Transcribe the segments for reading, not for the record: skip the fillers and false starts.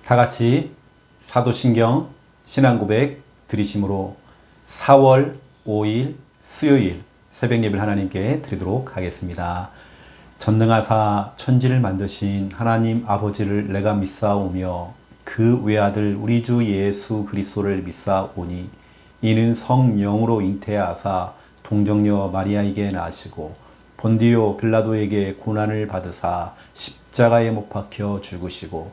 다 같이 사도신경 신앙고백 드리심으로 4월 5일 수요일 새벽 예배를 하나님께 드리도록 하겠습니다. 전능하사 천지를 만드신 하나님 아버지를 내가 믿사오며 그 외아들 우리 주 예수 그리스도를 믿사오니 이는 성령으로 잉태하사 동정녀 마리아에게 나시고 본디오 빌라도에게 고난을 받으사 십자가에 못 박혀 죽으시고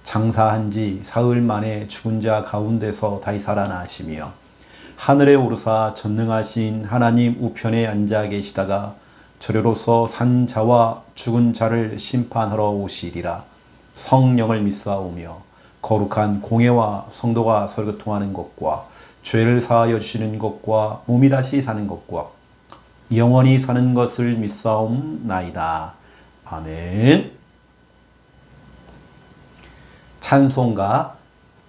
장사한 지 사흘 만에 죽은 자 가운데서 다시 살아나시며 하늘에 오르사 전능하신 하나님 우편에 앉아 계시다가 저리로서 산 자와 죽은 자를 심판하러 오시리라. 성령을 믿사오며 거룩한 공회와 성도가 서로 교통하는 것과 죄를 사하여 주시는 것과 몸이 다시 사는 것과 영원히 사는 것을 믿사옵나이다. 아멘. 찬송가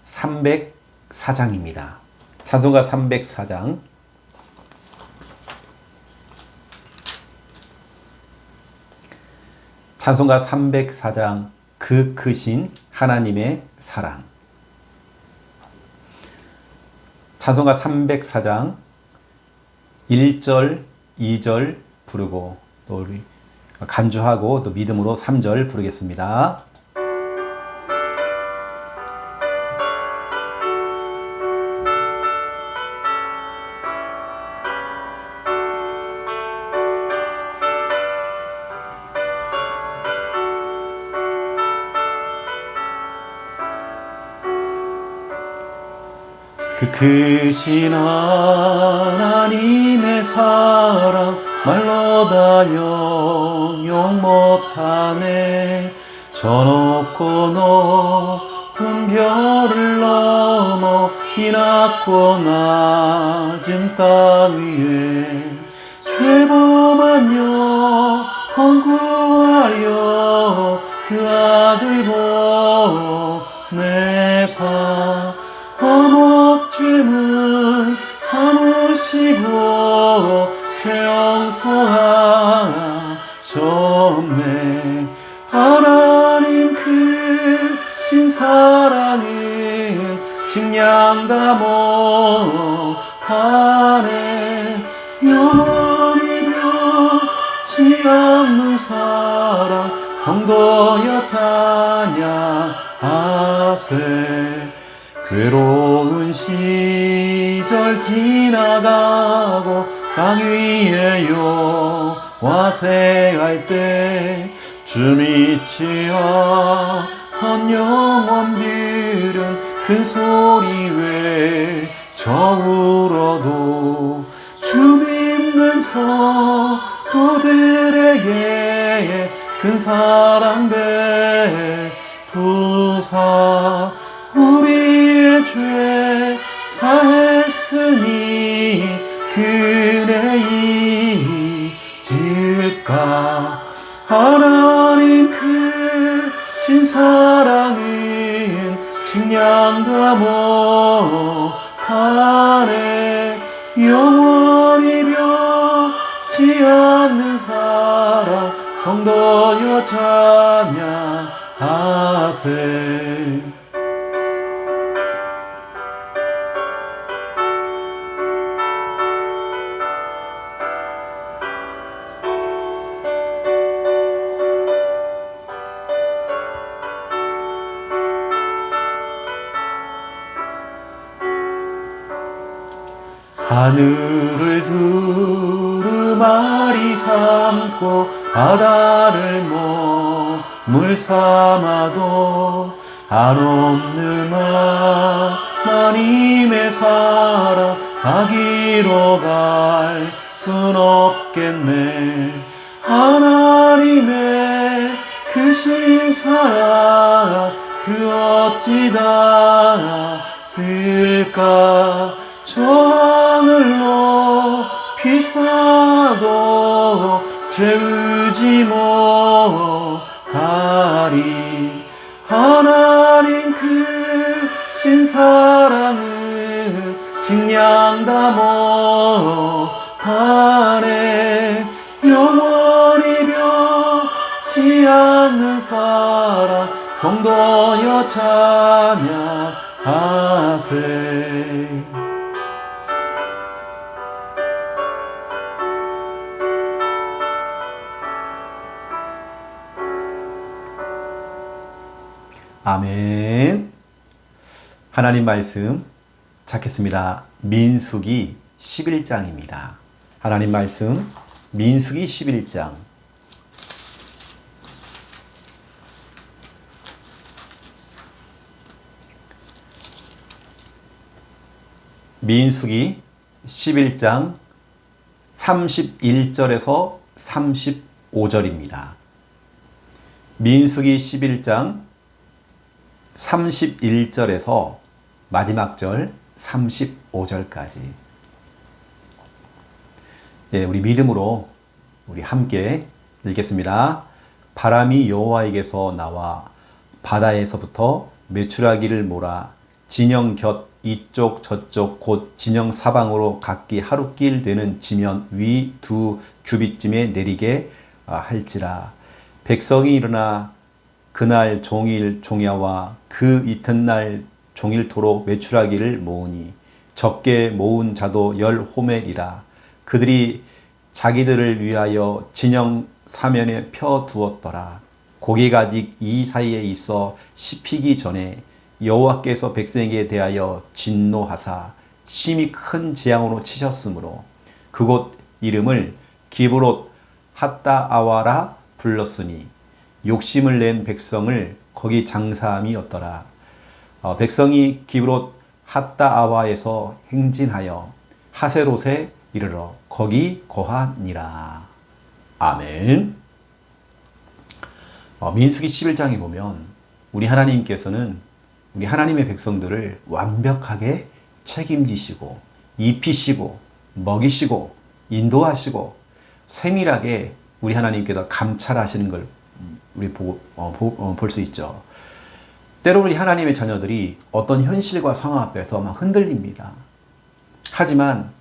304장입니다. 찬송가 304장. 찬송가 304장 그 크신 하나님의 사랑. 찬송가 304장 1절, 2절 부르고 또 우리 간주하고 또 믿음으로 3절 부르겠습니다. 그 크신 하나님의 사랑 말로 다 영영 못하네. 저 높고 높은 별을 넘어 이 낮고 낮은 땅 위에 죄범한 영혼 구하여 그 아들 보내사 죄물 삼으시고 죄 용서하셨네. 하나님 크신 사랑은 측량 다 못하네. 영원히 변치 않는 사랑 성도여 찬양하세. 괴로운 시절 지나가고 땅 위에 여호와 생할 때 주 믿지 않던 영혼들은 큰 소리 외쳐 울어도 주 믿는 성도들에게 큰 사랑 베푸사 우리의 죄 사했으니 그네 잊을까. 하나님 크신 사랑은 측량 다 못하네. 영원히 변치 않는 사랑 성도여 찬양하세. 하늘을 두루마리 삼고 바다를 몸을 삼아도 한없는 하나님의 사랑 다 기로 갈 순 없겠네. 하나님의 크신 사랑 그 어찌 닿았을까. 저 하늘로 비싸도 채우지 못하리. 하나님 크신 사랑은 측량 다 못하네. 영원히 변치 않는 사랑 성도여 찬양하세. 아멘. 하나님 말씀 찾겠습니다. 민수기 11장입니다. 하나님 말씀 민수기 11장. 민수기 11장 31절에서 35절입니다. 민수기 11장 31절에서 마지막 절 35절까지. 예, 우리 믿음으로 우리 함께 읽겠습니다. 바람이 여호와에게서 나와 바다에서부터 메추라기를 몰아 진영 곁 이쪽 저쪽 곧 진영 사방으로 각기 하루길 되는 지면 위 2규빗쯤에 내리게 할지라. 백성이 일어나 그날 종일 종야와 그 이튿날 종일토록 메추라기를 모으니 적게 모은 자도 10호멜이라. 그들이 자기들을 위하여 진영 사면에 펴 두었더라. 고기가 아직 이 사이에 있어 씹히기 전에 여호와께서 백성에게 대하여 진노하사 심히 큰 재앙으로 치셨으므로 그곳 이름을 기브롯 핫다아와라 불렀으니 욕심을 낸 백성을 거기 장사함이었더라. 백성이 기브롯 핫다아와에서 행진하여 하세롯에 이르러 거기 거하니라. 아멘. 민수기 11장에 보면 우리 하나님께서는 우리 하나님의 백성들을 완벽하게 책임지시고 입히시고 먹이시고 인도하시고 세밀하게 우리 하나님께서 감찰하시는 걸 우리 볼 수 있죠. 때로 우리 하나님의 자녀들이 어떤 현실과 상황 앞에서 막 흔들립니다. 하지만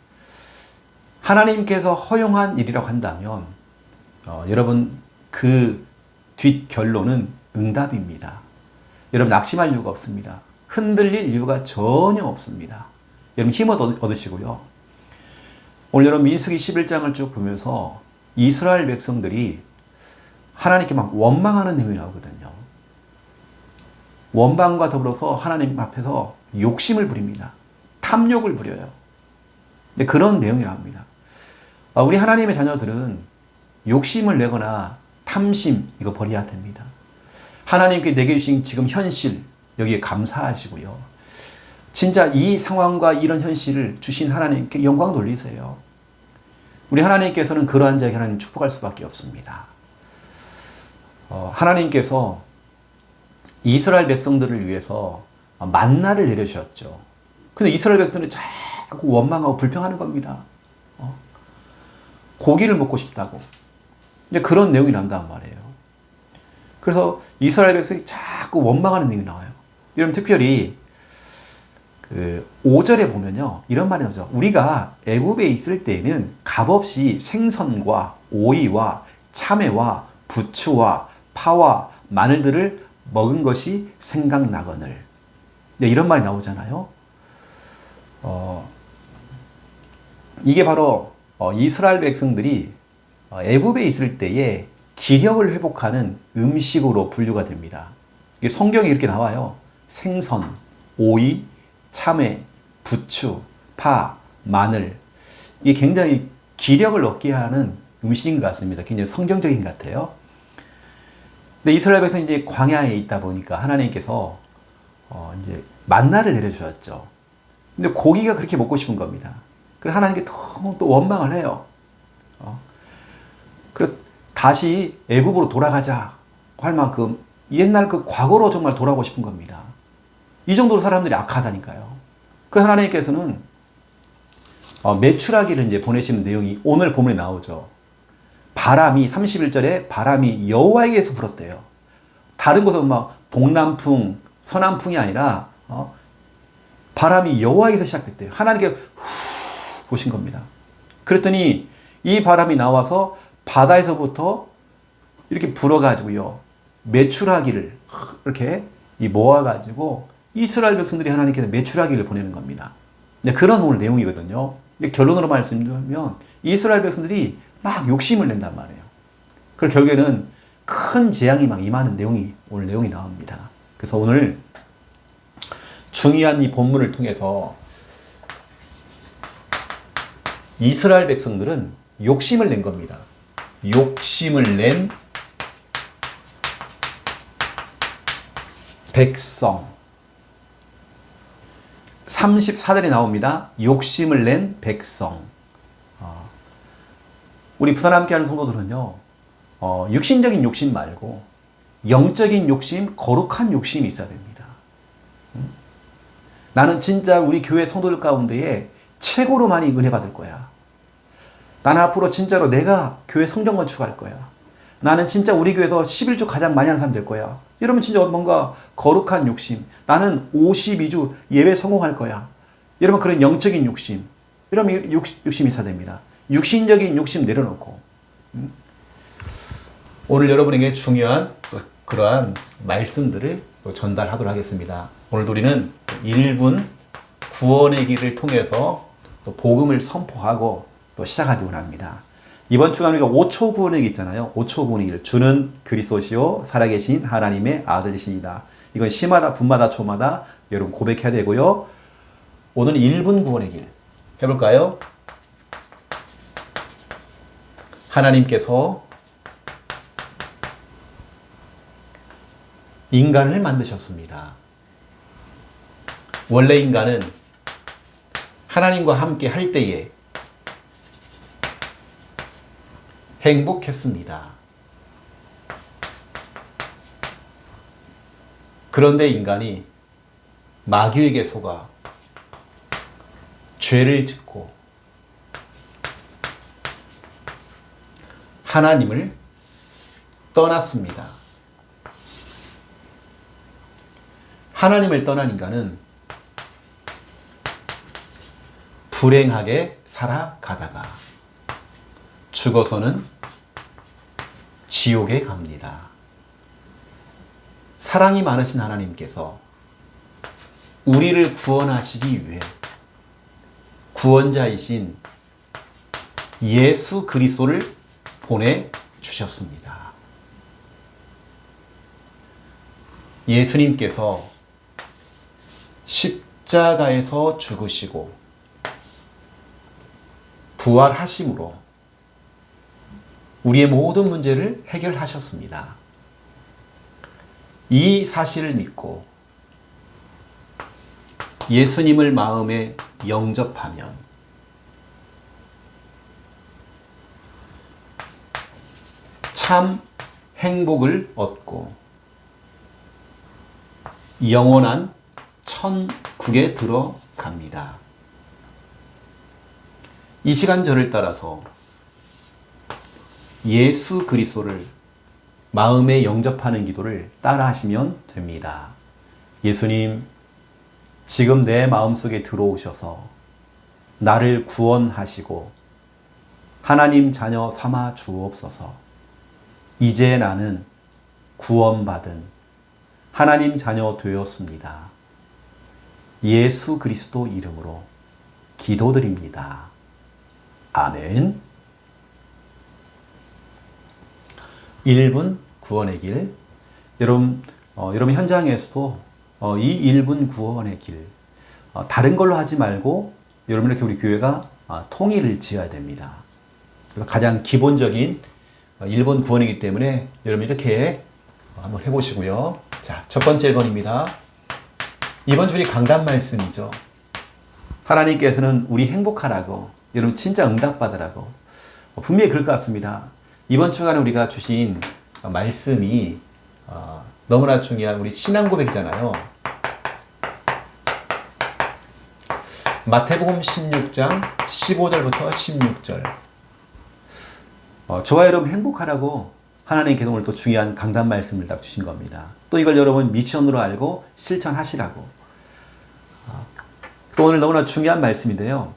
하나님께서 허용한 일이라고 한다면 여러분 그 뒷결론은 응답입니다. 여러분 낙심할 이유가 없습니다. 흔들릴 이유가 전혀 없습니다. 여러분 힘 얻으시고요. 오늘 여러분 민수기 11장을 쭉 보면서 이스라엘 백성들이 하나님께 막 원망하는 내용이 나오거든요. 원망과 더불어서 하나님 앞에서 욕심을 부립니다. 탐욕을 부려요. 그런 내용이 나옵니다. 우리 하나님의 자녀들은 욕심을 내거나 탐심 이거 버려야 됩니다. 하나님께 내게 주신 지금 현실 여기에 감사하시고요. 진짜 이 상황과 이런 현실을 주신 하나님께 영광 돌리세요. 우리 하나님께서는 그러한 자에게 하나님 축복할 수밖에 없습니다. 하나님께서 이스라엘 백성들을 위해서 만나를 내려주셨죠. 근데 이스라엘 백성들은 자꾸 원망하고 불평하는 겁니다. 고기를 먹고 싶다고. 이제 그런 내용이 나온단 말이에요. 그래서 이스라엘 백성이 자꾸 원망하는 내용이 나와요. 여러분 특별히 그 5절에 보면요. 이런 말이 나오죠. 우리가 애굽에 있을 때에는 값없이 생선과 오이와 참외와 부추와 파와 마늘들을 먹은 것이 생각나거늘. 이런 말이 나오잖아요. 이게 바로 이스라엘 백성들이 애굽에 있을 때에 기력을 회복하는 음식으로 분류가 됩니다. 성경에 이렇게 나와요. 생선, 오이, 참외, 부추, 파, 마늘. 이게 굉장히 기력을 얻게 하는 음식인 것 같습니다. 굉장히 성경적인 것 같아요. 근데 이스라엘 백성이 이제 광야에 있다 보니까 하나님께서 이제 만나를 내려주셨죠. 근데 고기가 그렇게 먹고 싶은 겁니다. 그래서 하나님께 또 원망을 해요. 그래서 다시 애굽으로 돌아가자 할 만큼 옛날 그 과거로 정말 돌아가고 싶은 겁니다. 이 정도로 사람들이 악하다니까요. 그 하나님께서는 메추라기를 이제 보내시는 내용이 오늘 본문에 나오죠. 바람이 31절에 바람이 여호와에게서 불었대요. 다른 곳은 막 동남풍, 서남풍이 아니라 바람이 여호와에게서 시작됐대요. 하나님께 후 부신 겁니다. 그랬더니 이 바람이 나와서 바다에서부터 이렇게 불어가지고요. 매출하기를 이렇게 모아가지고 이스라엘 백성들이 하나님께서 매출하기를 보내는 겁니다. 그런 오늘 내용이거든요. 결론으로 말씀드리면 이스라엘 백성들이 막 욕심을 낸단 말이에요. 그리고 결국에는 큰 재앙이 막 임하는 내용이 오늘 내용이 나옵니다. 그래서 오늘 중요한 이 본문을 통해서 이스라엘 백성들은 욕심을 낸 겁니다. 욕심을 낸 백성. 34절에 나옵니다. 욕심을 낸 백성. 우리 부산 함께하는 성도들은요, 육신적인 욕심 말고 영적인 욕심, 거룩한 욕심이 있어야 됩니다. 나는 진짜 우리 교회 성도들 가운데에 최고로 많이 은혜 받을 거야. 나는 앞으로 진짜로 내가 교회 성전 건축할 거야. 나는 진짜 우리 교회에서 11조 가장 많이 하는 사람 될 거야. 이러면 진짜 뭔가 거룩한 욕심. 나는 52주 예배 성공할 거야. 여러분 그런 영적인 욕심. 이러면 욕심이 있어야 됩니다. 육신적인 욕심 내려놓고. 오늘 여러분에게 중요한 그러한 말씀들을 전달하도록 하겠습니다. 오늘도 우리는 1분 구원의 길을 통해서 또 복음을 선포하고 또 시작하기 원합니다. 이번 주간 우리가 5초 구원의 길 있잖아요. 5초 구원의 길. 주는 그리스도시요 살아계신 하나님의 아들이십니다. 이건 시마다 분마다 초마다 여러분 고백해야 되고요. 오늘 1분 구원의 길 해볼까요? 하나님께서 인간을 만드셨습니다. 원래 인간은 하나님과 함께 할 때에 행복했습니다. 그런데 인간이 마귀에게 속아 죄를 짓고 하나님을 떠났습니다. 하나님을 떠난 인간은 불행하게 살아가다가 죽어서는 지옥에 갑니다. 사랑이 많으신 하나님께서 우리를 구원하시기 위해 구원자이신 예수 그리스도를 보내주셨습니다. 예수님께서 십자가에서 죽으시고 부활하심으로 우리의 모든 문제를 해결하셨습니다. 이 사실을 믿고 예수님을 마음에 영접하면 참 행복을 얻고 영원한 천국에 들어갑니다. 이 시간 저를 따라서 예수 그리스도를 마음에 영접하는 기도를 따라 하시면 됩니다. 예수님, 지금 내 마음속에 들어오셔서 나를 구원하시고 하나님 자녀 삼아 주옵소서. 이제 나는 구원받은 하나님 자녀 되었습니다. 예수 그리스도 이름으로 기도드립니다. 아멘. 1분 구원의 길. 여러분 현장에서도 이 1분 구원의 길 다른 걸로 하지 말고 여러분 이렇게 우리 교회가 통일을 지어야 됩니다. 가장 기본적인 1분 구원이기 때문에 여러분 이렇게 한번 해보시고요. 자, 첫 번째 1번입니다. 이번 주이 강단 말씀이죠. 하나님께서는 우리 행복하라고, 여러분 진짜 응답받으라고 분명히 그럴 것 같습니다. 이번 주간에 우리가 주신 말씀이 너무나 중요한 우리 신앙 고백이잖아요. 마태복음 16장 15절부터 16절. 저와 여러분 행복하라고 하나님께서 오늘 또 중요한 강단 말씀을 딱 주신 겁니다. 또 이걸 여러분 미션으로 알고 실천하시라고. 또 오늘 너무나 중요한 말씀인데요.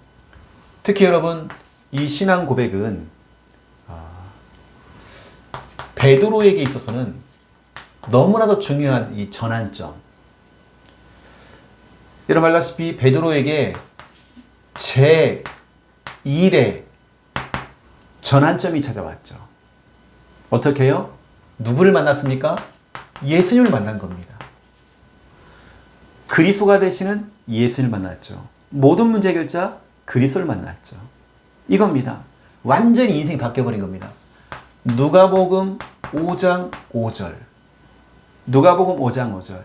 특히 여러분 이 신앙 고백은 베드로에게 있어서는 너무나도 중요한 이 전환점. 여러분 알다시피 베드로에게 제1의 전환점이 찾아왔죠. 어떻게 해요? 누구를 만났습니까? 예수님을 만난 겁니다. 그리스도가 되시는 예수님을 만났죠. 모든 문제 해결자 그리스도를 만났죠. 이겁니다. 완전히 인생이 바뀌어버린 겁니다. 누가복음 5장 5절. 누가복음 5장 5절.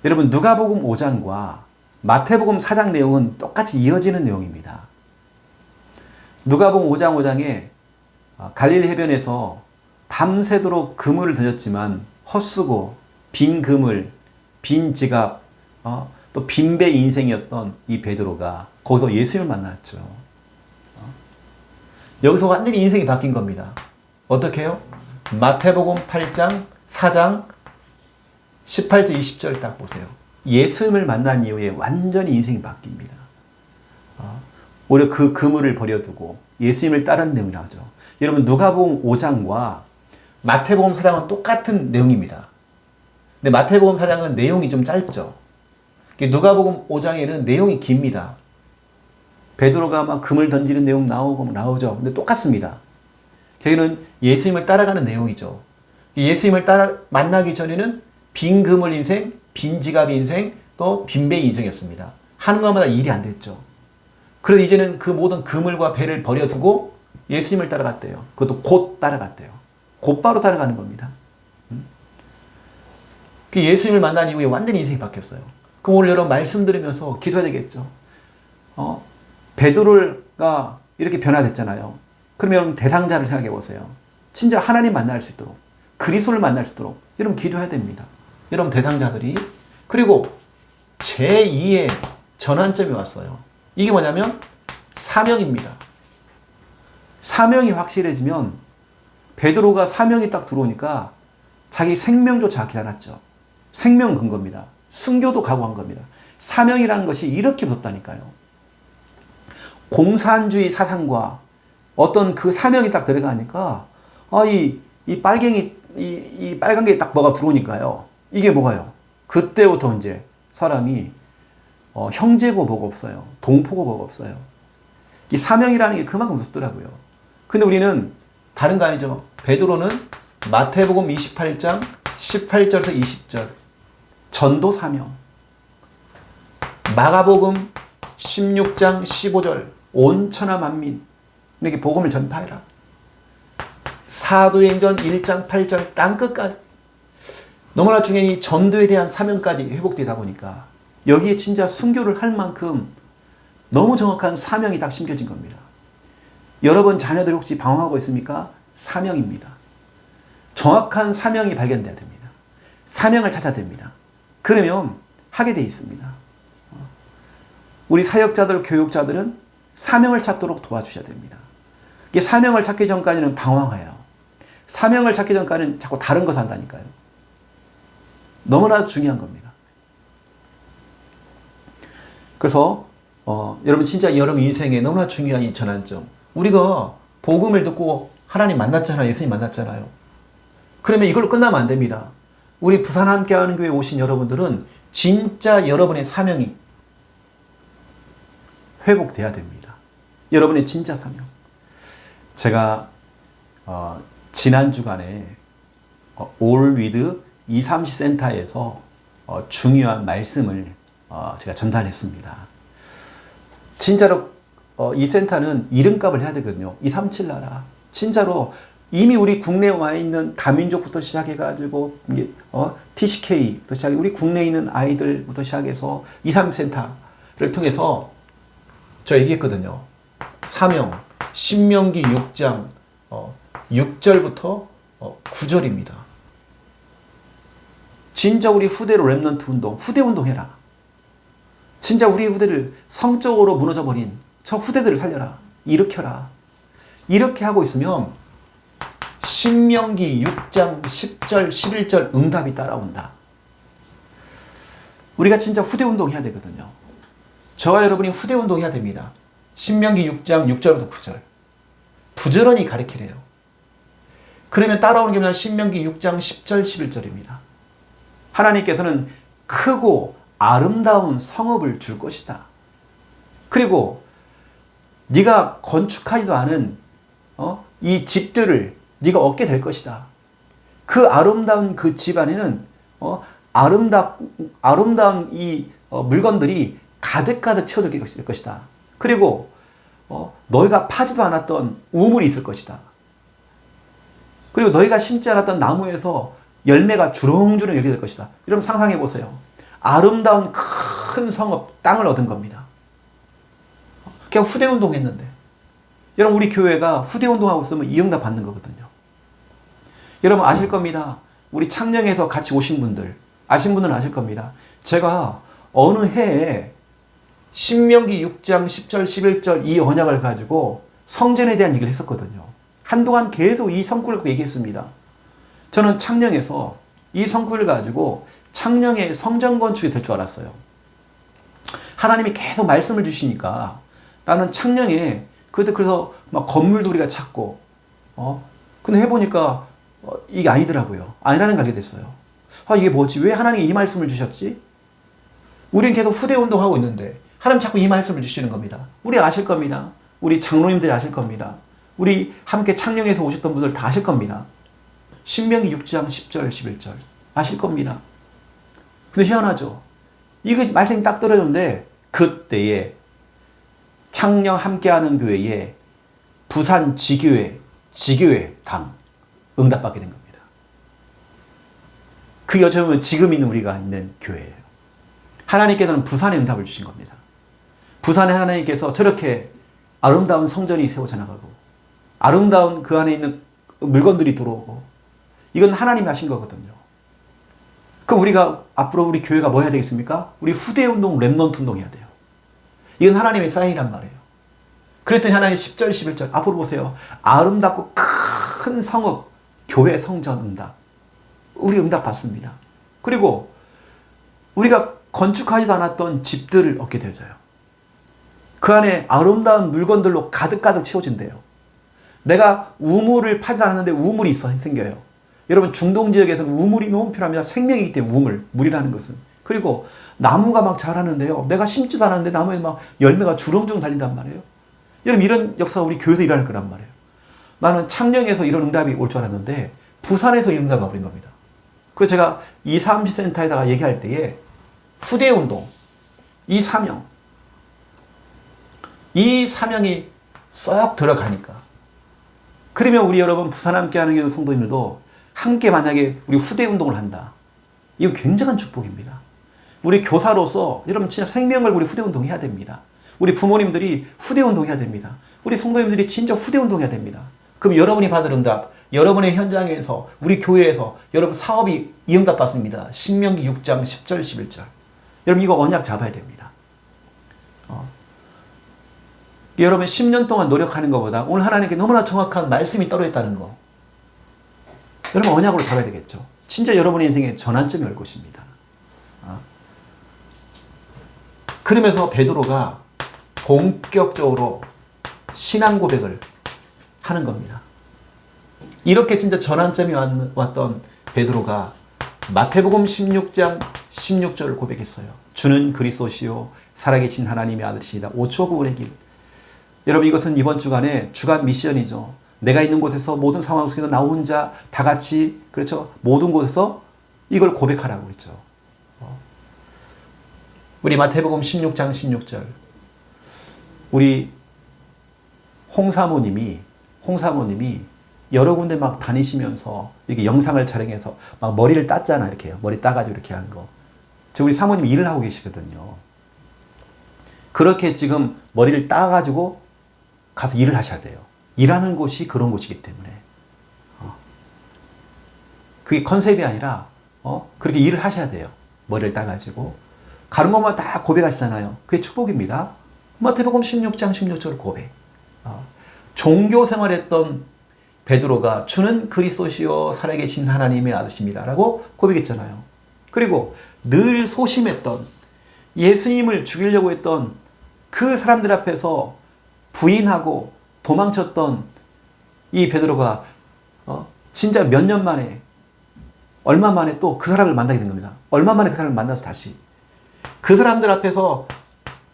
여러분 누가복음 5장과 마태복음 4장 내용은 똑같이 이어지는 내용입니다. 누가복음 5장 5장에 갈릴리 해변에서 밤새도록 그물을 던졌지만 헛수고 빈 그물, 빈 지갑, 또 빈배 인생이었던 이 베드로가 거기서 예수님을 만났죠. 여기서 완전히 인생이 바뀐 겁니다. 어떻게 해요? 마태복음 8장, 4장, 18절, 20절 딱 보세요. 예수님을 만난 이후에 완전히 인생이 바뀝니다. 오히려 그 그물을 버려두고 예수님을 따르는 내용이 나오죠. 여러분 누가복음 5장과 마태복음 4장은 똑같은 내용입니다. 근데 마태복음 4장은 내용이 좀 짧죠. 누가복음 5장에는 내용이 깁니다. 베드로가 막 금을 던지는 내용 나오죠. 근데 똑같습니다. 저희는 예수님을 따라가는 내용이죠. 예수님을 만나기 전에는 빈 그물 인생, 빈 지갑 인생, 또 빈배 인생이었습니다. 하는 것마다 일이 안 됐죠. 그래서 이제는 그 모든 그물과 배를 버려두고 예수님을 따라갔대요. 그것도 곧 따라갔대요. 곧바로 따라가는 겁니다. 그 예수님을 만난 이후에 완전히 인생이 바뀌었어요. 그럼 오늘 여러분 말씀 들으면서 기도해야 되겠죠. 베드로가 이렇게 변화됐잖아요. 그러면 여러분 대상자를 생각해 보세요. 진짜 하나님 만날 수 있도록, 그리스도를 만날 수 있도록 여러분 기도해야 됩니다. 여러분 대상자들이. 그리고 제2의 전환점이 왔어요. 이게 뭐냐면 사명입니다. 사명이 확실해지면 베드로가 사명이 딱 들어오니까 자기 생명조차 아끼지 않았죠. 생명 근거입니다. 순교도 각오한 겁니다. 사명이라는 것이 이렇게 붙었다니까요. 공산주의 사상과 어떤 그 사명이 딱 들어가니까 이 빨간 게 딱 뭐가 들어오니까요. 이게 뭐가요? 그때부터 이제 사람이 형제고 뭐가 없어요. 동포고 뭐가 없어요. 이 사명이라는 게 그만큼 무섭더라고요. 근데 우리는 다른 거 아니죠. 베드로는 마태복음 28장 18절에서 20절 전도 사명, 마가복음 16장 15절 온 천하 만민 이렇게 복음을 전파해라. 사도행전 1장 8절 땅끝까지. 너무나 중요한 이 전도에 대한 사명까지 회복되다 보니까 여기에 진짜 순교를 할 만큼 너무 정확한 사명이 딱 심겨진 겁니다. 여러분 자녀들 혹시 방황하고 있습니까? 사명입니다. 정확한 사명이 발견돼야 됩니다. 사명을 찾아야 됩니다. 그러면 하게 돼 있습니다. 우리 사역자들, 교육자들은 사명을 찾도록 도와주셔야 됩니다. 이게 사명을 찾기 전까지는 방황해요. 사명을 찾기 전까지는 자꾸 다른 거 산다니까요. 너무나 중요한 겁니다. 그래서 여러분 진짜 여러분 인생에 너무나 중요한 이 전환점. 우리가 복음을 듣고 하나님 만났잖아요. 예수님 만났잖아요. 그러면 이걸로 끝나면 안 됩니다. 우리 부산 함께하는 교회 오신 여러분들은 진짜 여러분의 사명이 회복돼야 됩니다. 여러분의 진짜 사명. 제가 지난 주간에 올위드 230 센터에서 중요한 말씀을 제가 전달했습니다. 진짜로 이 센터는 이름값을 해야 되거든요. 237 나라. 진짜로 이미 우리 국내에 와 있는 다민족부터 시작해가지고 TCK부터 시작해 우리 국내에 있는 아이들부터 시작해서 230 센터를 통해서 저 얘기했거든요. 사명 신명기 6장 6절부터 9절입니다. 진짜 우리 후대로 렘넌트 운동, 후대 운동해라. 진짜 우리 후대를 성적으로 무너져버린 저 후대들을 살려라. 일으켜라. 이렇게 하고 있으면 신명기 6장 10절 11절 응답이 따라온다. 우리가 진짜 후대 운동해야 되거든요. 저와 여러분이 후대 운동해야 됩니다. 신명기 6장 6절부터 9절. 부지런히 가르치래요. 그러면 따라오는 게 뭐냐? 신명기 6장 10절 11절입니다. 하나님께서는 크고 아름다운 성읍을 줄 것이다. 그리고 네가 건축하지도 않은 이 집들을 네가 얻게 될 것이다. 그 아름다운 그 집 안에는 아름다운 이 물건들이 가득가득 채워질 것이다. 그리고 너희가 파지도 않았던 우물이 있을 것이다. 그리고 너희가 심지 않았던 나무에서 열매가 주렁주렁 이렇게 될 것이다. 여러분 상상해 보세요. 아름다운 큰 성읍, 땅을 얻은 겁니다. 그냥 후대운동 했는데. 여러분 우리 교회가 후대운동하고 있으면 이 응답 받는 거거든요. 여러분 아실 겁니다. 우리 창녕에서 같이 오신 분들, 아신 분들은 아실 겁니다. 제가 어느 해에 신명기 6장 10절 11절 이 언약을 가지고 성전에 대한 얘기를 했었거든요. 한동안 계속 이 성구를 얘기했습니다. 저는 창녕에서 이 성구를 가지고 창녕의 성전 건축이 될 줄 알았어요. 하나님이 계속 말씀을 주시니까 나는 창녕에 그래서 막 건물도 우리가 찾고 근데 해보니까 이게 아니더라고요. 아니라는 걸 알게 됐어요. 이게 뭐지? 왜 하나님이 이 말씀을 주셨지? 우리는 계속 후대운동하고 있는데 하나님 자꾸 이 말씀을 주시는 겁니다. 우리 아실 겁니다. 우리 장로님들이 아실 겁니다. 우리 함께 창녕에서 오셨던 분들 다 아실 겁니다. 신명기 6장 10절 11절 아실 겁니다. 근데 희한하죠. 이거 말씀이 딱 떨어졌는데 그때에 창녕 함께하는 교회에 부산 지교회 당 응답받게 된 겁니다. 그게 어찌 보면 지금 있는 우리가 있는 교회예요. 하나님께서는 부산에 응답을 주신 겁니다. 부산에 하나님께서 저렇게 아름다운 성전이 세워져 나가고 아름다운 그 안에 있는 물건들이 들어오고 이건 하나님이 하신 거거든요. 그럼 우리가 앞으로 우리 교회가 뭐 해야 되겠습니까? 우리 후대운동, 렘넌트 운동 해야 돼요. 이건 하나님의 사인이란 말이에요. 그랬더니 하나님 10절 11절 앞으로 보세요. 아름답고 큰 성읍, 교회 성전 응답. 우리 응답 받습니다. 그리고 우리가 건축하지도 않았던 집들을 얻게 되어져요. 그 안에 아름다운 물건들로 가득가득 채워진대요. 내가 우물을 파지 않았는데 우물이 생겨요. 여러분 중동 지역에서는 우물이 너무 필요합니다. 생명이기 때문에 물이라는 것은. 그리고 나무가 막 자라는데요. 내가 심지도 않았는데 나무에 막 열매가 주렁주렁 달린단 말이에요. 여러분 이런 역사가 우리 교회에서 일어날 거란 말이에요. 나는 창녕에서 이런 응답이 올 줄 알았는데 부산에서 이 응답이 와버린 겁니다. 그래서 제가 230센터에다가 얘기할 때에 후대운동, 이 사명이 쏙 들어가니까. 그러면 우리 여러분 부산 함께하는 성도님들도 함께 만약에 우리 후대운동을 한다. 이건 굉장한 축복입니다. 우리 교사로서 여러분 진짜 생명을 우리 후대운동 해야 됩니다. 우리 부모님들이 후대운동 해야 됩니다. 우리 성도님들이 진짜 후대운동 해야 됩니다. 그럼 여러분이 받을 응답, 여러분의 현장에서 우리 교회에서 여러분 사업이 이 응답 받습니다. 신명기 6장 10절 11절. 여러분 이거 언약 잡아야 됩니다. 여러분 10년 동안 노력하는 것보다 오늘 하나님께 너무나 정확한 말씀이 떨어졌다는 거. 여러분 언약으로 잡아야 되겠죠. 진짜 여러분의 인생에 전환점이 올 것입니다. 그러면서 베드로가 본격적으로 신앙 고백을 하는 겁니다. 이렇게 진짜 전환점이 왔던 베드로가 마태복음 16장 16절을 고백했어요. 주는 그리스도시요 살아계신 하나님의 아들이시다. 5초 구원의 길. 여러분 이것은 이번 주간에 주간 미션이죠. 내가 있는 곳에서 모든 상황 속에서 나 혼자 다 같이 그렇죠. 모든 곳에서 이걸 고백하라고 그랬죠. 우리 마태복음 16장 16절 우리 홍사모님이 여러 군데 막 다니시면서 이렇게 영상을 촬영해서 막 머리를 땄잖아. 이렇게요. 머리 따가지고 이렇게 한 거. 우리 사모님이 일을 하고 계시거든요. 그렇게 지금 머리를 따가지고 가서 일을 하셔야 돼요. 일하는 곳이 그런 곳이기 때문에. 그게 컨셉이 아니라, 그렇게 일을 하셔야 돼요. 머리를 따가지고. 가는 것만 다 고백하시잖아요. 그게 축복입니다. 마태복음 16장 16절 고백. 종교 생활했던 베드로가 주는 그리스도시요 살아계신 하나님의 아들이십니다. 라고 고백했잖아요. 그리고 늘 소심했던 예수님을 죽이려고 했던 그 사람들 앞에서 부인하고 도망쳤던 이 베드로가 진짜 몇 년 만에, 얼마 만에 또 그 사람을 만나게 된 겁니다. 얼마 만에 그 사람을 만나서 다시. 그 사람들 앞에서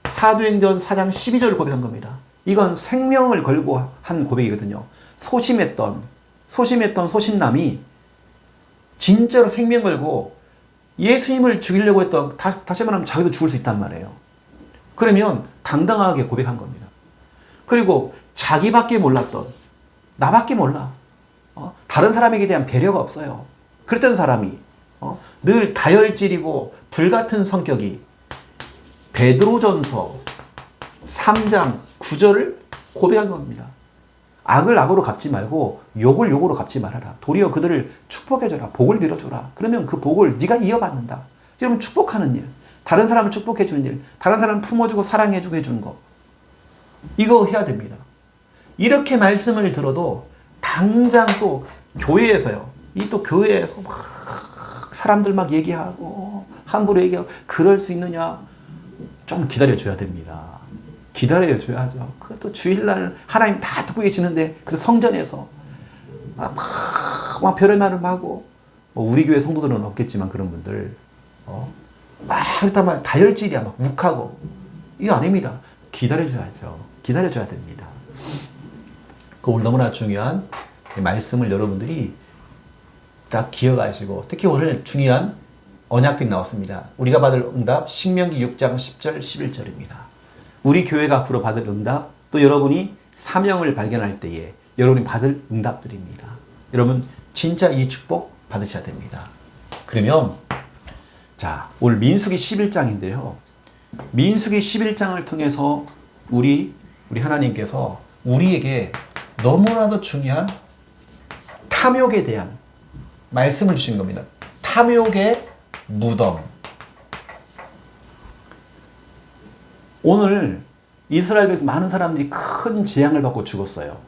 사도행전 4장 12절을 고백한 겁니다. 이건 생명을 걸고 한 고백이거든요. 소심했던 소심남이 진짜로 생명 걸고 예수님을 죽이려고 했던, 다시 말하면 자기도 죽을 수 있단 말이에요. 그러면 당당하게 고백한 겁니다. 그리고 자기밖에 몰랐던, 나밖에 몰라. 다른 사람에게 대한 배려가 없어요. 그랬던 사람이 늘 다혈질이고 불같은 성격이 베드로전서 3장 9절을 고백한 겁니다. 악을 악으로 갚지 말고 욕을 욕으로 갚지 말아라. 도리어 그들을 축복해줘라. 복을 빌어줘라. 그러면 그 복을 네가 이어받는다. 여러분, 축복하는 일, 다른 사람을 축복해주는 일, 다른 사람을 품어주고 사랑해주고 해주는 거, 이거 해야 됩니다. 이렇게 말씀을 들어도 당장 또 교회에서요, 이 또 교회에서 막 사람들 막 얘기하고 함부로 얘기하고 그럴 수 있느냐? 좀 기다려줘야 됩니다. 기다려줘야죠. 그것도 주일날 하나님 다 듣고 계시는데, 그 성전에서 막 별의 말을 하고, 우리 교회 성도들은 없겠지만 그런 분들 막 일단 말 다혈질이야, 막 욱하고, 이거 아닙니다. 기다려줘야죠. 기다려줘야 됩니다. 그 오늘 너무나 중요한 말씀을 여러분들이 딱 기억하시고, 특히 오늘 중요한 언약들이 나왔습니다. 우리가 받을 응답 신명기 6장 10절 11절입니다. 우리 교회가 앞으로 받을 응답, 또 여러분이 사명을 발견할 때에 여러분이 받을 응답들입니다. 여러분 진짜 이 축복 받으셔야 됩니다. 그러면 자, 오늘 민수기 11장인데요. 민수기 11장을 통해서 우리 하나님께서 우리에게 너무나도 중요한 탐욕에 대한 말씀을 주신 겁니다. 탐욕의 무덤. 오늘 이스라엘 백성 많은 사람들이 큰 재앙을 받고 죽었어요.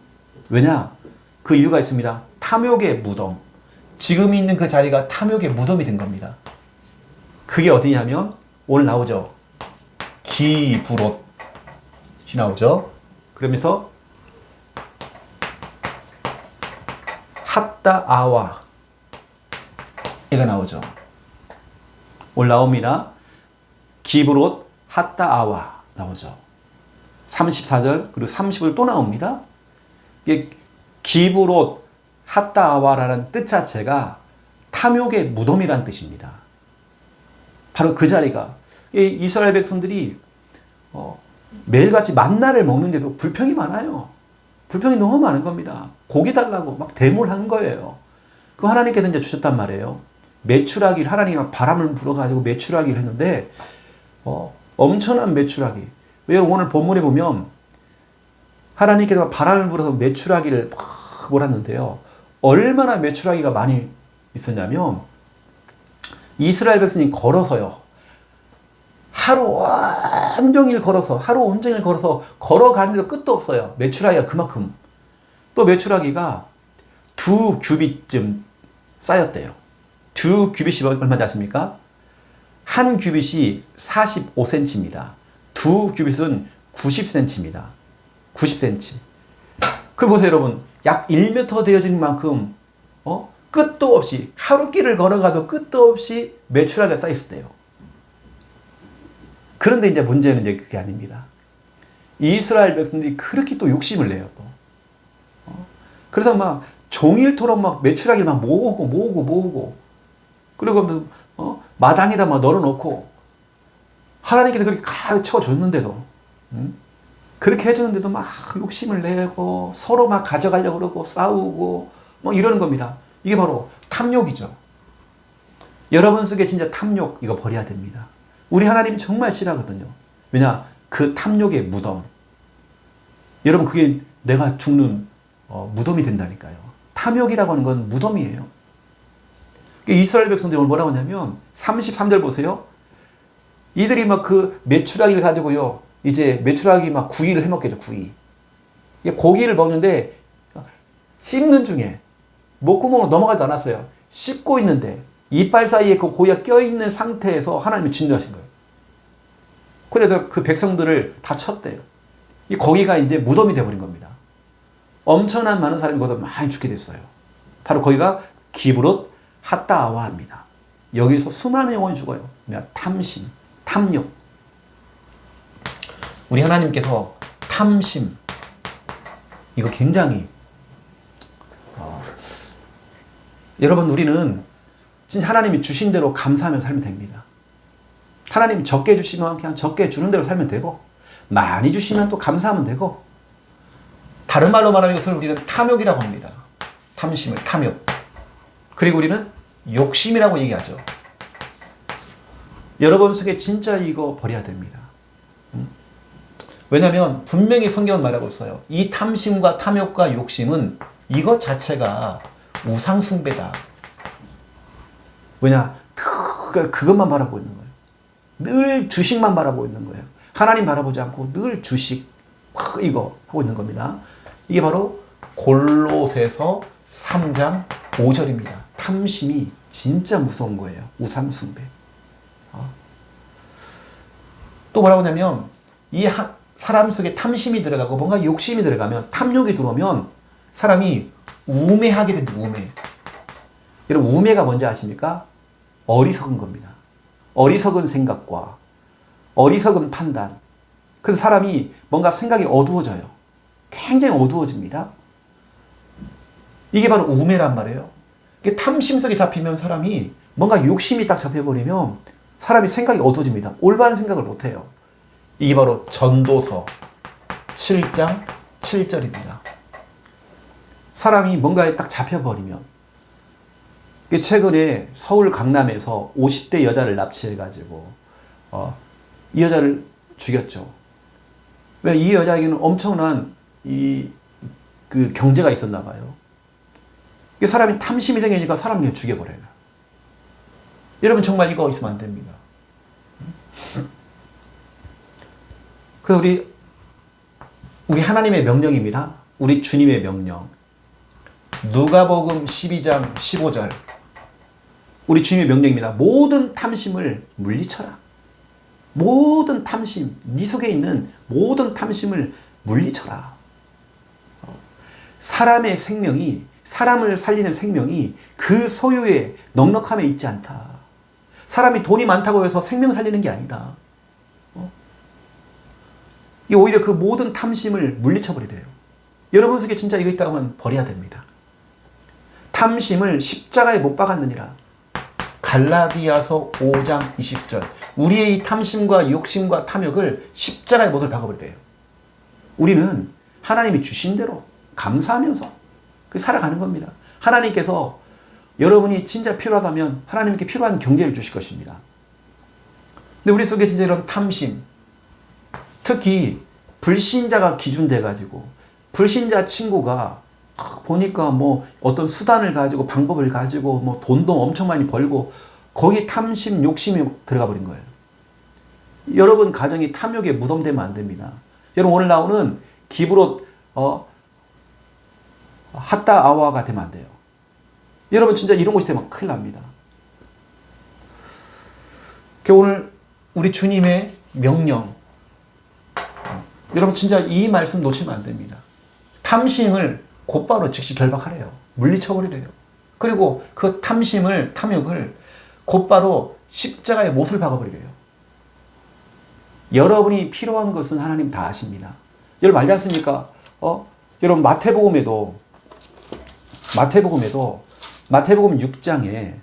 왜냐? 그 이유가 있습니다. 탐욕의 무덤. 지금 있는 그 자리가 탐욕의 무덤이 된 겁니다. 그게 어디냐면 오늘 나오죠. 기브롯이 나오죠. 그러면서 핫다아와 얘가 나오죠. 오늘 나옵니다. 기브롯 핫다아와 나오죠. 34절 그리고 30절 또 나옵니다. 이게 기브롯 핫다아와라는 뜻 자체가 탐욕의 무덤이라는 뜻입니다. 바로 그 자리가, 이스라엘 백성들이 매일같이 만나를 먹는데도 불평이 많아요. 불평이 너무 많은 겁니다. 고기 달라고 막 대물한 거예요. 그 하나님께서 이제 주셨단 말이에요. 메추라기를, 하나님이 막 바람을 불어가지고 메추라기를 했는데 엄청난 메추라기. 여러분 오늘 본문에 보면 하나님께서 바람을 불어서 메추라기를 막 몰았는데요. 얼마나 메추라기가 많이 있었냐면 이스라엘 백성이 걸어서요. 하루 온종일 걸어서 걸어가는데도 끝도 없어요. 메추라기가 그만큼. 또 메추라기가 2규빗쯤 쌓였대요. 2규빗이 얼마인지 아십니까? 한 규빗이 45cm입니다. 2규빗은 90cm입니다. 90cm. 그럼 보세요, 여러분. 약 1m 되어진 만큼 끝도 없이, 하루길을 걸어가도 끝도 없이 메추라기가 쌓였대요. 그런데 이제 문제는 이제 그게 아닙니다. 이스라엘 백성들이 그렇게 또 욕심을 내요, 또. 그래서 막 종일토록 막 메추라기를 막 모으고, 그리고 마당에다 막 널어놓고, 하나님께서 그렇게 가득 채워줬는데도, 그렇게 해주는데도 막 욕심을 내고, 서로 막 가져가려고 그러고, 싸우고, 뭐 이러는 겁니다. 이게 바로 탐욕이죠. 여러분 속에 진짜 탐욕, 이거 버려야 됩니다. 우리 하나님이 정말 싫어하거든요. 왜냐? 그 탐욕의 무덤. 여러분, 그게 내가 죽는 무덤이 된다니까요. 탐욕이라고 하는 건 무덤이에요. 이스라엘 백성들이 오늘 뭐라고 하냐면 33절 보세요. 이들이 막 그 메추라기를 가지고요. 이제 메추라기 막 구이를 해먹겠죠. 구이. 고기를 먹는데 씹는 중에 목구멍으로 넘어가지도 않았어요. 씹고 있는데 이빨 사이에 그 고기가 껴있는 상태에서 하나님이 진노하신 거예요. 그래서 그 백성들을 다 쳤대요. 이 고기가 이제 무덤이 되어버린 겁니다. 엄청난 많은 사람이 거기서 많이 죽게 됐어요. 바로 거기가 기브롯 핫다아와입니다. 여기서 수많은 영혼이 죽어요. 탐심, 탐욕. 우리 하나님께서 탐심, 이거 굉장히 여러분, 우리는 진짜 하나님이 주신 대로 감사하며 살면 됩니다. 하나님이 적게 주시면 그냥 적게 주는 대로 살면 되고, 많이 주시면 또 감사하면 되고, 다른 말로 말하면 이것을 우리는 탐욕이라고 합니다. 탐심을, 탐욕. 그리고 우리는 욕심이라고 얘기하죠. 여러분 속에 진짜 이거 버려야 됩니다. 왜냐하면 분명히 성경은 말하고 있어요. 이 탐심과 탐욕과 욕심은 이것 자체가 우상숭배다. 왜냐? 그것만 바라보고 있는 거예요. 늘 주식만 바라보고 있는 거예요. 하나님 바라보지 않고 늘 주식, 이거 하고 있는 겁니다. 이게 바로 골로새서 3장 5절입니다. 탐심이 진짜 무서운 거예요. 우상숭배. 또 뭐라고 하냐면, 이 사람 속에 탐심이 들어가고 뭔가 욕심이 들어가면, 탐욕이 들어오면 사람이 우매하게 됩니다. 우매. 여러분, 우매가 뭔지 아십니까? 어리석은 겁니다. 어리석은 생각과 어리석은 판단. 그래서 사람이 뭔가 생각이 어두워져요. 굉장히 어두워집니다. 이게 바로 우매란 말이에요. 탐심 속에 잡히면 사람이 뭔가 욕심이 딱 잡혀버리면 사람이 생각이 어두워집니다. 올바른 생각을 못해요. 이게 바로 전도서 7장 7절입니다. 사람이 뭔가에 딱 잡혀버리면, 최근에 서울 강남에서 50대 여자를 납치해가지고 이 여자를 죽였죠. 왜? 이 여자에게는 엄청난 그 경제가 있었나 봐요. 사람이 탐심이 생기니까 사람을 그냥 죽여버려요. 여러분, 정말 이거 있으면 안 됩니다. 그래서 우리 하나님의 명령입니다. 우리 주님의 명령. 누가복음 12장 15절. 우리 주님의 명령입니다. 모든 탐심을 물리쳐라. 모든 탐심, 네 속에 있는 모든 탐심을 물리쳐라. 사람의 생명이, 사람을 살리는 생명이 그 소유의 넉넉함에 있지 않다. 사람이 돈이 많다고 해서 생명 살리는 게 아니다. 오히려 그 모든 탐심을 물리쳐버리래요. 여러분 속에 진짜 이거 있다고 하면 버려야 됩니다. 탐심을 십자가에 못 박았느니라. 갈라디아서 5장 20절. 우리의 이 탐심과 욕심과 탐욕을 십자가에 못을 박아버리래요. 우리는 하나님이 주신 대로 감사하면서 살아가는 겁니다. 하나님께서 여러분이 진짜 필요하다면 하나님께 필요한 경제를 주실 것입니다. 근데 우리 속에 진짜 이런 탐심, 특히 불신자가 기준돼가지고, 불신자 친구가 보니까 뭐 어떤 수단을 가지고 방법을 가지고 뭐 돈도 엄청 많이 벌고 거기 탐심, 욕심이 들어가 버린 거예요. 여러분 가정이 탐욕에 무덤되면 안 됩니다. 여러분 오늘 나오는 기브롯 핫다아와가 되면 안 돼요. 여러분 진짜 이런 곳이 되면 큰일 납니다. 오늘 우리 주님의 명령, 여러분 진짜 이 말씀 놓치면 안 됩니다. 탐심을 곧바로 즉시 결박하래요. 물리쳐버리래요. 그리고 그 탐심을, 탐욕을 곧바로 십자가에 못을 박아버리래요. 여러분이 필요한 것은 하나님 다 아십니다. 여러분 알지 않습니까? 여러분 마태복음 6장에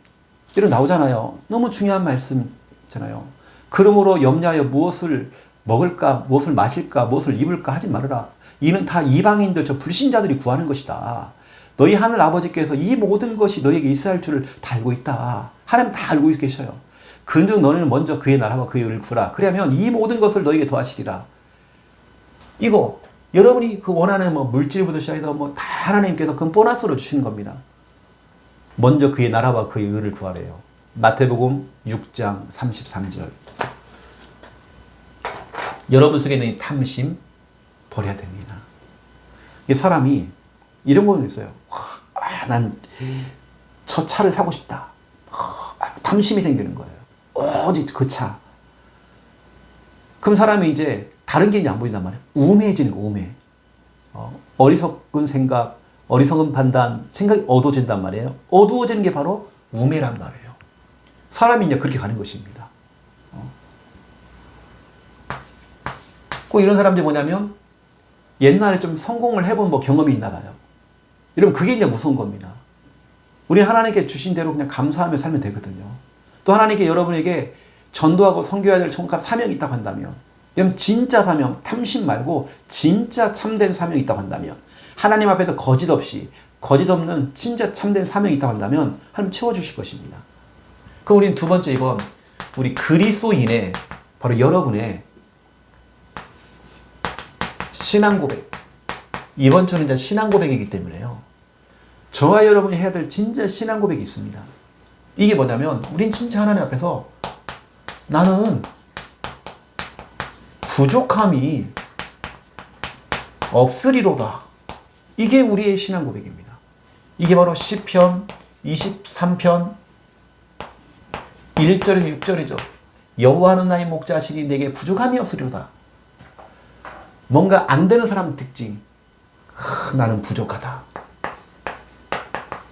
이런 나오잖아요. 너무 중요한 말씀이잖아요. 그러므로 염려하여 무엇을 먹을까, 무엇을 마실까, 무엇을 입을까 하지 말아라. 이는 다 이방인들, 저 불신자들이 구하는 것이다. 너희 하늘 아버지께서 이 모든 것이 너에게 있어야 할 줄을 다 알고 있다. 하나님 다 알고 계셔요. 그런즉 너는 먼저 그의 나라와 그의 의를 구하라. 그러면 이 모든 것을 너에게 더하시리라. 이거 여러분이 그 원하는 뭐 물질부터 시작해서 뭐 다 하나님께서 그 보너스로 주시는 겁니다. 먼저 그의 나라와 그의 의를 구하래요. 마태복음 6장 33절. 여러분 속에 있는 이 탐심 버려야 됩니다. 이 사람이 이런 거 있어요. 난 저 차를 사고 싶다. 탐심이 생기는 거예요. 오직 그 차. 그럼 사람이 이제 다른 게 안 보인단 말이에요. 우매해지는 거, 우매. 어리석은 생각, 어리석은 판단, 생각이 어두워진단 말이에요. 어두워지는 게 바로 우매란 말이에요. 사람이 이제 그렇게 가는 것입니다. 꼭 이런 사람들이 뭐냐면 옛날에 좀 성공을 해본 뭐 경험이 있나 봐요. 여러분 그게 이제 무서운 겁니다. 우리 하나님께 주신 대로 그냥 감사하며 살면 되거든요. 또 하나님께 여러분에게 전도하고 섬겨야 될 정확한 사명이 있다고 한다면, 여러분 진짜 사명, 탐심 말고 진짜 참된 사명이 있다고 한다면, 하나님 앞에서 거짓 없는 진짜 참된 사명이 있다고 한다면 하나님 채워주실 것입니다. 그럼 우리는 두 번째 이번 우리 그리스도인의 바로 여러분의 신앙 고백. 이번 주는 이제 신앙 고백이기 때문에요. 저와 여러분이 해야 될 진짜 신앙 고백이 있습니다. 이게 뭐냐면 우린 진짜 하나님 앞에서 나는 부족함이 없으리로다. 이게 우리의 신앙 고백입니다. 이게 바로 시편 23편 1절에서 6절이죠. 여호와는 나의 목자시니 내게 부족함이 없으리로다. 뭔가 안 되는 사람 특징. 나는 부족하다.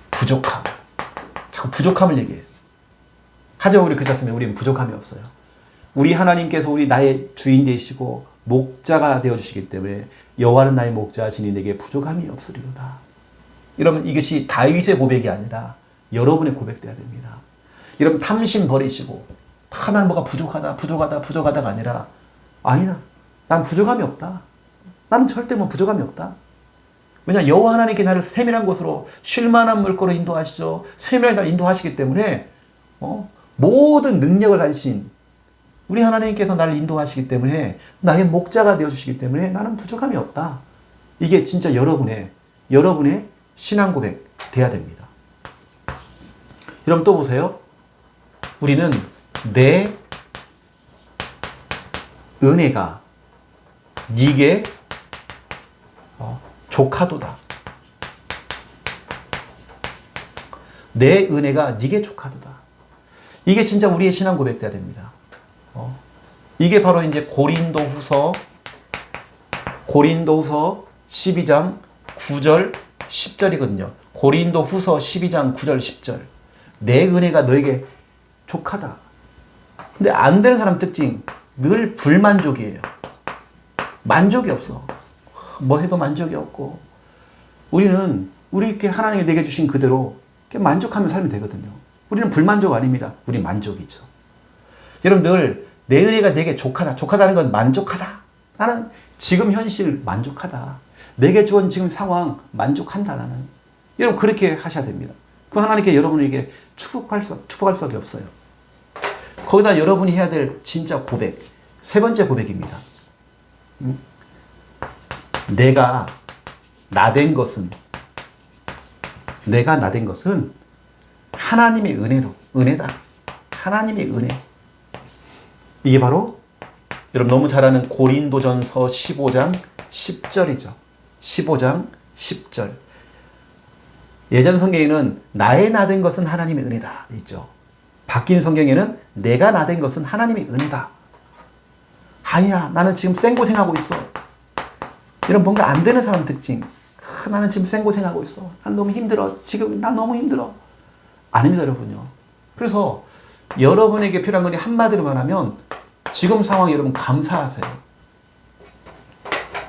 부족함. 자꾸 부족함을 얘기해요. 하지만 우리 그렇지 않습니다. 우리는 부족함이 없어요. 우리 하나님께서 우리 나의 주인 되시고 목자가 되어주시기 때문에 여호와는 나의 목자시니 내게 부족함이 없으리로다. 여러분 이것이 다윗의 고백이 아니라 여러분의 고백돼야 됩니다. 여러분 탐심 버리시고 나는 뭐가 부족하다가 아니라 아니다. 난 부족함이 없다. 나는 절대 뭐 부족함이 없다. 왜냐 여호와 하나님께 나를 세밀한 곳으로 쉴만한 물꼬로 인도하시죠. 세밀하게 나를 인도하시기 때문에 모든 능력을 가지신 우리 하나님께서 나를 인도하시기 때문에 나의 목자가 되어주시기 때문에 나는 부족함이 없다. 이게 진짜 여러분의 신앙 고백 돼야 됩니다. 여러분 또 보세요. 우리는 내 은혜가 네게 족하도다. 내 은혜가 네게 족하도다. 이게 진짜 우리의 신앙 고백 돼야 됩니다. 이게 바로 이제 고린도후서 12장 9절 10절이거든요. 고린도후서 12장 9절 10절. 내 은혜가 너에게 족하다. 근데 안 되는 사람 특징 늘 불만족이에요. 만족이 없어. 뭐 해도 만족이 없고. 우리는 우리께 하나님이 내게 주신 그대로 만족하며 살면 되거든요. 우리는 불만족 아닙니다. 우리 만족이죠. 여러분 늘 내 은혜가 내게 족하다. 족하다는 건 만족하다. 나는 지금 현실 만족하다. 내게 주어진 지금 상황 만족한다 나는. 여러분 그렇게 하셔야 됩니다. 그 하나님께 여러분에게 축복할 수밖에 없어요. 거기다 여러분이 해야 될 진짜 고백. 세 번째 고백입니다. 내가 나된 것은 하나님의 은혜다. 하나님의 은혜. 이게 바로 여러분 너무 잘 아는 고린도전서 15장 10절이죠. 15장 10절. 예전 성경에는 나의 나된 것은 하나님의 은혜다 있죠. 바뀐 성경에는 내가 나된 것은 하나님의 은혜다. 아니야, 나는 지금 생고생하고 있어. 이런 뭔가 안 되는 사람 특징. 나는 지금 생고생하고 있어. 난 너무 힘들어. 지금 난 너무 힘들어. 아닙니다, 여러분요. 그래서 여러분에게 필요한 건 한마디로 말하면 지금 상황 여러분 감사하세요.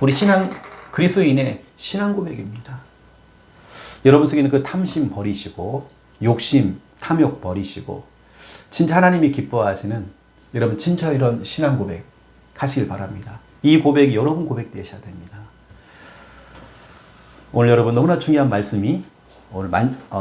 우리 그리스도인의 신앙 고백입니다. 여러분 속에 있는 그 탐심 버리시고 욕심, 탐욕 버리시고 진짜 하나님이 기뻐하시는 여러분 진짜 이런 신앙 고백 하시길 바랍니다. 이 고백이 여러분 고백 되셔야 됩니다. 오늘 여러분 너무나 중요한 말씀이 오늘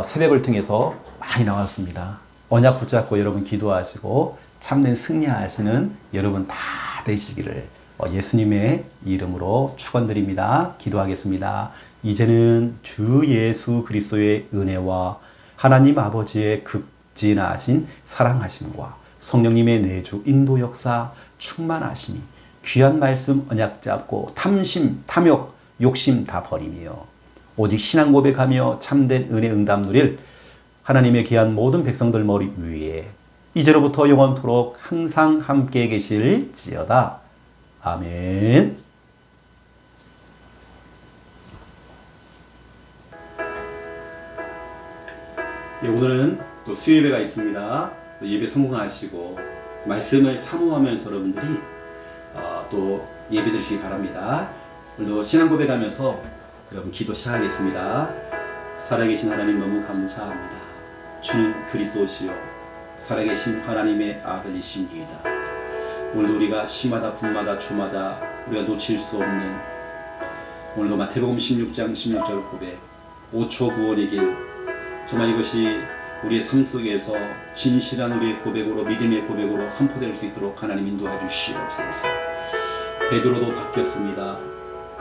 새벽을 통해서 많이 나왔습니다. 언약 붙잡고 여러분 기도하시고 참된 승리하시는 여러분 다 되시기를 예수님의 이름으로 축원드립니다. 기도하겠습니다. 이제는 주 예수 그리스도의 은혜와 하나님 아버지의 극진하신 사랑하심과 성령님의 내주 인도 역사 충만하시니 귀한 말씀 언약 잡고 탐심, 탐욕, 욕심 다 버리며 오직 신앙 고백하며 참된 은혜 응답 누릴 하나님의 귀한 모든 백성들 머리 위에 이제로부터 영원토록 항상 함께 계실지어다. 아멘. 예, 오늘은 또 수요예배가 있습니다. 또 예배 성공하시고 말씀을 사모하면서 여러분들이 또 예배 드리시기 바랍니다. 오늘도 신앙 고백하면서 여러분 기도 시작하겠습니다. 살아계신 하나님 너무 감사합니다. 주는 그리스도시요 살아계신 하나님의 아들이십니다. 오늘도 우리가 시마다 분마다 초마다 우리가 놓칠 수 없는 오늘도 마태복음 16장 16절 고백 5초 구원의 길, 정말 이것이 우리의 삶 속에서 진실한 우리의 고백으로 믿음의 고백으로 선포될 수 있도록 하나님 인도해 주시옵소서. 베드로도 바뀌었습니다.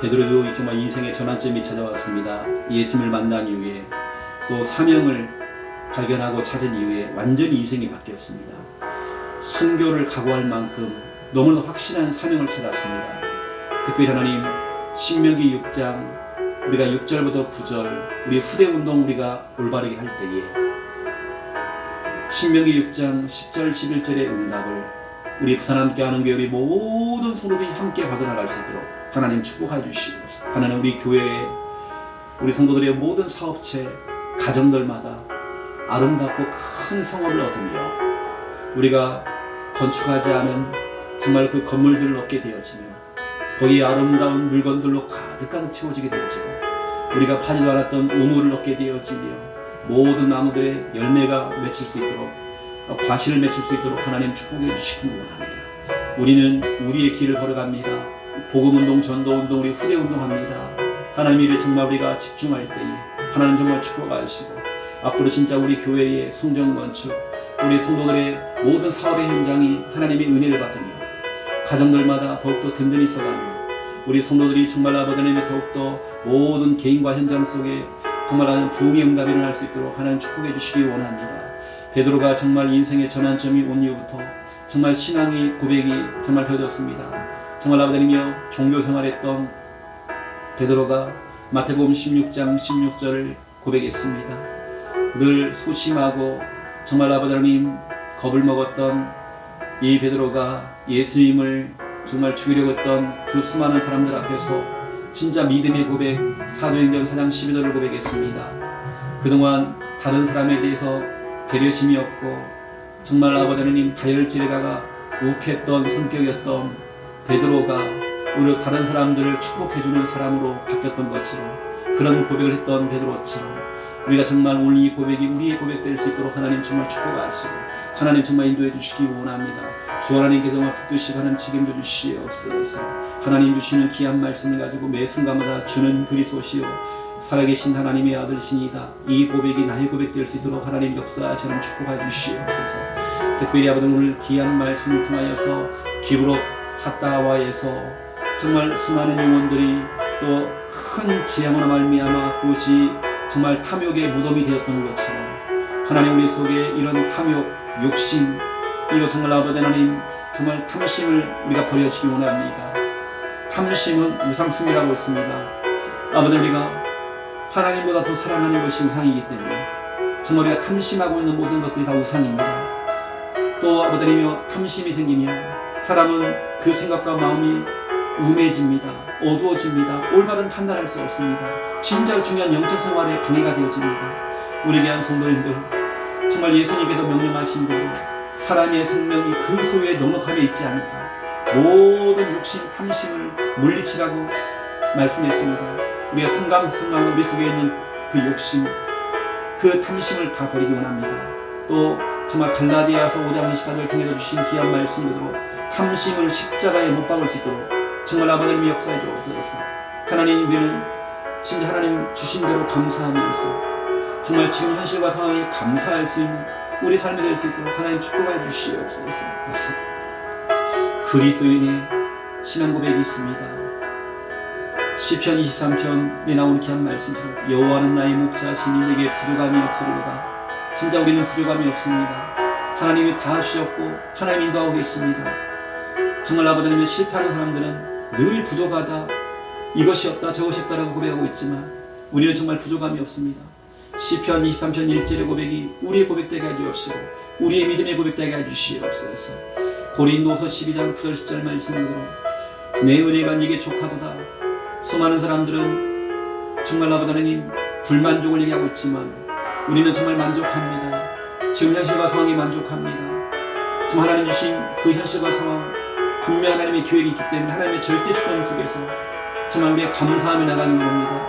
베드로도 정말 인생의 전환점이 찾아왔습니다. 예수님을 만난 이후에 또 사명을 발견하고 찾은 이후에 완전히 인생이 바뀌었습니다. 순교를 각오할 만큼 너무나 확실한 사명을 찾았습니다. 특별히 하나님 신명기 6장 우리가 6절부터 9절 우리 후대운동 우리가 올바르게 할 때에 신명기 6장 10절 11절의 응답을 우리 부산 함께하는 교회 우리 모든 성도들이 함께 받아나갈 수 있도록 하나님 축복해 주시옵소서. 하나님 우리 교회에 우리 성도들의 모든 사업체 가정들마다 아름답고 큰 성업을 얻으며 우리가 건축하지 않은 정말 그 건물들을 얻게 되어지며 거기에 아름다운 물건들로 가득가득 채워지게 되어지고 우리가 파지도 않았던 우물을 얻게 되어지며 모든 나무들의 열매가 맺힐 수 있도록 과실을 맺힐 수 있도록 하나님 축복해 주시기 원합니다. 우리는 우리의 길을 걸어갑니다. 복음운동, 전도운동, 우리 후대운동합니다. 하나님 일에 정말 우리가 집중할 때에 하나님 정말 축복하시고 앞으로 진짜 우리 교회의 성전 건축 우리 성도들의 모든 사업의 현장이 하나님의 은혜를 받으며 가정들마다 더욱더 든든히 써가며 우리 성도들이 정말 아버지 하나님의 더욱더 모든 개인과 현장 속에 정말 하나님 부흥의 응답이 일어날 수 있도록 하나님 축복해 주시기 원합니다. 베드로가 정말 인생의 전환점이 온 이후부터 정말 신앙의 고백이 정말 되어졌습니다. 정말 아버지 하나님이여 종교 생활했던 베드로가 마태복음 16장 16절을 고백했습니다. 늘 소심하고 정말 아버지 하나님 겁을 먹었던 이 베드로가 예수님을 정말 죽이려고 했던 그 수많은 사람들 앞에서 진짜 믿음의 고백 사도행전 4장 12절을 고백했습니다. 그동안 다른 사람에 대해서 배려심이 없고 정말 아버지 하나님 다혈질에다가 욱했던 성격이었던 베드로가 오히려 다른 사람들을 축복해주는 사람으로 바뀌었던 것처럼 그런 고백을 했던 베드로처럼 우리가 정말 오늘 이 고백이 우리의 고백 될 수 있도록 하나님 정말 축복하시고 하나님 정말 인도해 주시기 원합니다. 주 하나님께서 정말 붙드시고 하나님 책임져 주시옵소서. 하나님 주시는 귀한 말씀을 가지고 매 순간마다 주는 그리스도시요 살아계신 하나님의 아들이시니다. 이 고백이 나의 고백 될 수 있도록 하나님 역사처럼 축복해 주시옵소서. 특별히 아버지 오늘 귀한 말씀을 통하여서 기브롭 핫다와에서 정말 수많은 영혼들이 또 큰 재앙으로 말미암아 그것이 정말 탐욕의 무덤이 되었던 것처럼 하나님 우리 속에 이런 탐욕, 욕심 이거 정말 아버지 하나님 정말 탐심을 우리가 버려지기 원합니다. 탐심은 우상숭배라고 했습니다. 아버지 우리가 하나님보다 더 사랑하는 것이 우상이기 때문에 정말 우리가 탐심하고 있는 모든 것들이 다 우상입니다. 또 아버지 하나님이여 탐심이 생기면 사람은 그 생각과 마음이 우매해집니다. 어두워집니다. 올바른 판단할 수 없습니다. 진짜 중요한 영적 생활에 방해가 되어집니다. 우리 귀한 성도님들 정말 예수님께서 명령하신 대로 사람의 생명이 그 소유에 넉넉함에 있지 않다. 모든 욕심, 탐심을 물리치라고 말씀했습니다. 우리가 순간순간 우리 속에 있는 그 욕심, 그 탐심을 다 버리기 원합니다. 또 정말 갈라디아서 5장 24절을 통해서 주신 귀한 말씀으로 탐심을 십자가에 못 박을 수 있도록 정말 아버지 하나님 역사해 주옵소서. 하나님 우리는 진짜 하나님 주신 대로 감사하면서 정말 지금 현실과 상황에 감사할 수 있는 우리 삶이 될 수 있도록 하나님 축복해 주시옵소서. 그리스도인의 신앙 고백이 있습니다. 시편 23편에 나온 귀한 말씀처럼 여호와는 나의 목자시니 내게 부족함이 없으리로다. 진짜 우리는 부족함이 없습니다. 하나님이 다 주셨고 하나님 인도하고 계십니다. 정말 아버지 하나님 실패하는 사람들은 늘 부족하다 이것이 없다 저것이 없다라고 고백하고 있지만 우리는 정말 부족함이 없습니다. 시편 23편 1절의 고백이 우리의 고백되게 해주옵시고 우리의 믿음의 고백되게 해주시옵소서. 고린도서 12장 9절 10절 말씀으로 내 은혜가 네게 족하도다. 수많은 사람들은 정말 아버지 하나님 불만족을 얘기하고 있지만 우리는 정말 만족합니다. 지금 현실과 상황이 만족합니다. 지금 하나님 주신 그 현실과 상황, 분명 하나님의 계획이 있기 때문에 하나님의 절대 주권 속에서 정말 우리가 감사하며 나가기 원합니다.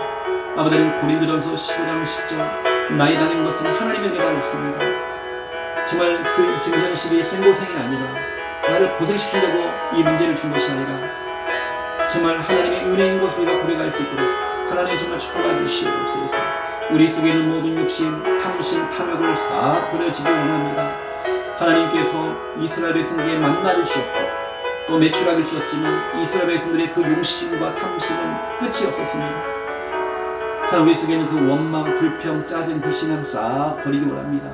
아버지 하나님, 고린도전서 15장 10절, 나의 다른 것은 하나님의 은혜가 있습니다. 정말 그 지금 현실이 생고생이 아니라 나를 고생시키려고 이 문제를 준 것이 아니라 정말 하나님의 은혜인 것을 우리가 고백할 수 있도록 하나님 정말 축복해 주시옵소서. 우리 속에 있는 모든 욕심, 탐심, 탐욕을 싹 버려지기 원합니다. 하나님께서 이스라엘 백성에게 만나를 주셨고 또 메추라기를 주셨지만 이스라엘 백성들의 그 욕심과 탐심은 끝이 없었습니다. 하나님, 우리 속에 있는 그 원망, 불평, 짜증, 불신앙 싹 버리기 원합니다.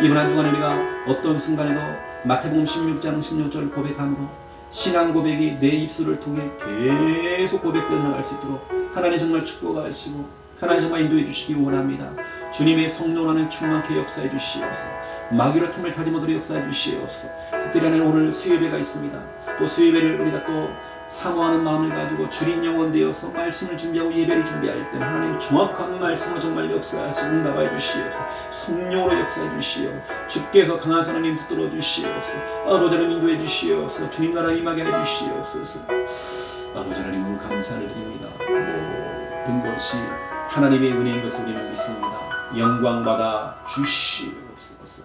이번 한 주간 우리가 어떤 순간에도 마태복음 16장 16절 고백함으로 신앙 고백이 내 입술을 통해 계속 고백되어 나갈 수 있도록 하나님 정말 축복하시고 하나님 정말 인도해 주시기 원합니다. 주님의 성령 안에 충만케 역사해 주시옵소서. 마귀로 틈을 타지 못하도록 역사해 주시옵소서. 특별히 하나님, 오늘 수요예배가 있습니다. 또 수요예배를 우리가 또 사모하는 마음을 가지고 주린 영혼 되어서 말씀을 준비하고 예배를 준비할 때 하나님 정확한 말씀으로 정말 역사하시고 응답해 주시옵소서. 성령으로 역사해 주시옵소서. 주께서 강한 선하님 붙들어 주시옵소서. 아버지 하나님 인도해 주시옵소서. 주님 나라 임하게 해 주시옵소서. 아버지 하나님, 오늘 감사를 드립니다. 모든 것이 하나님의 은혜인 것을 우리는 믿습니다. 영광 받아 주시옵소서.